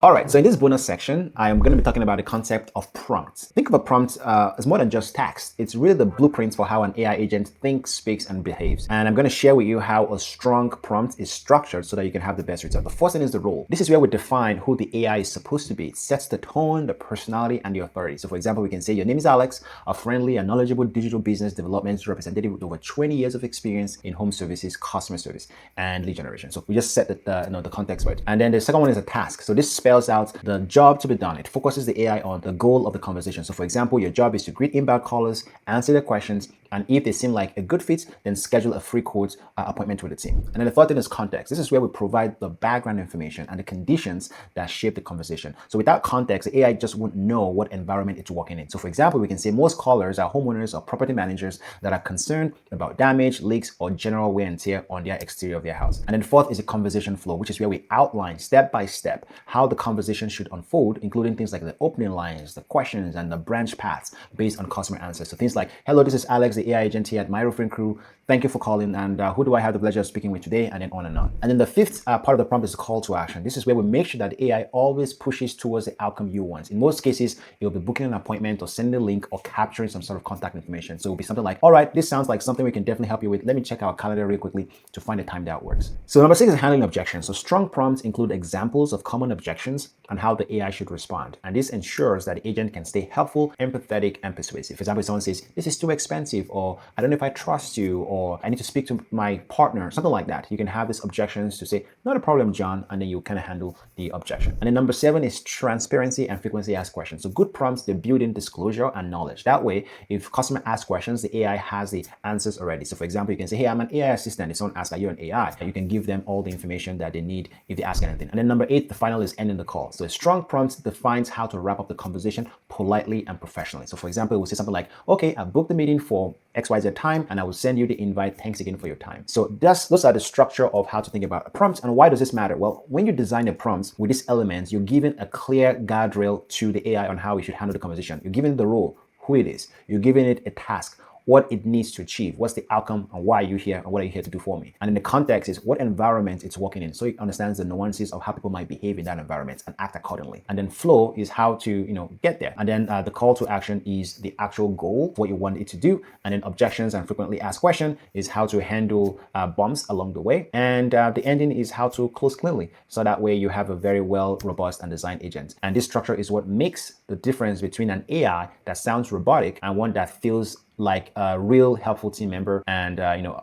All right, so in this bonus section, I am going to be talking about the concept of prompts. Think of a prompt as more than just text. It's really the blueprint for how an AI agent thinks, speaks, and behaves. And I'm going to share with you how a strong prompt is structured so that you can have the best result. The first thing is the role. This is where we define who the AI is supposed to be. It sets the tone, the personality, and the authority. So for example, we can say, your name is Alex, a friendly and knowledgeable digital business development representative with over 20 years of experience in home services, customer service, and lead generation. So we just set the context for it. And then the second one is a task. So this spells out the job to be done. It focuses the AI on the goal of the conversation. So for example, your job is to greet inbound callers, answer their questions, and if they seem like a good fit, then schedule a free quote appointment with the team. And then the third thing is context. This is where we provide the background information and the conditions that shape the conversation. So without context, the AI just won't know what environment it's working in. So for example, we can say most callers are homeowners or property managers that are concerned about damage, leaks, or general wear and tear on their exterior of their house. And then fourth is a conversation flow, which is where we outline step by step how the conversation should unfold, including things like the opening lines, the questions, and the branch paths based on customer answers. So things like, hello, this is Alex, the AI agent here at My Roofing Crew. Thank you for calling, and who do I have the pleasure of speaking with today? And then on and on. And then the fifth part of the prompt is the call to action. This is where we make sure that the AI always pushes towards the outcome you want. In most cases, you'll be booking an appointment or sending a link or capturing some sort of contact information. So it'll be something like, all right, this sounds like something we can definitely help you with. Let me check our calendar real quickly to find a time that works. So number 6 is handling objections. So strong prompts include examples of common objections and how the AI should respond. And this ensures that the agent can stay helpful, empathetic, and persuasive. For example, if someone says, this is too expensive, or I don't know if I trust you, or I need to speak to my partner, something like that. You can have these objections to say, not a problem, John, and then you kind of handle the objection. And then number 7 is transparency and frequently asked questions. So good prompts, they build in disclosure and knowledge. That way, if customer asks questions, the AI has the answers already. So for example, you can say, hey, I'm an AI assistant. If someone asks, are you an AI? You can give them all the information that they need if they ask anything. And then number 8, the final is ending the call. So a strong prompt defines how to wrap up the conversation politely and professionally. So for example, we'll say something like, okay, I booked the meeting for XYZ time, and I will send you the invite. Thanks again for your time. So those are the structure of how to think about a prompt. And why does this matter? Well, when you design a prompt with these elements, you're giving a clear guardrail to the AI on how it should handle the conversation. You're giving the role, who it is. You're giving it a task, what it needs to achieve, what's the outcome, and why are you here, and what are you here to do for me. And in the context is what environment it's working in, so it understands the nuances of how people might behave in that environment and act accordingly. And then flow is how to get there. And then the call to action is the actual goal, what you want it to do. And then objections and frequently asked question is how to handle bumps along the way. And the ending is how to close cleanly, so that way you have a very well robust and designed agent. And this structure is what makes the difference between an AI that sounds robotic and one that feels like a real helpful team member and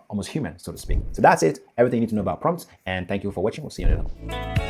almost human, so to speak. So that's it, everything you need to know about prompts. And thank you for watching. We'll see you later.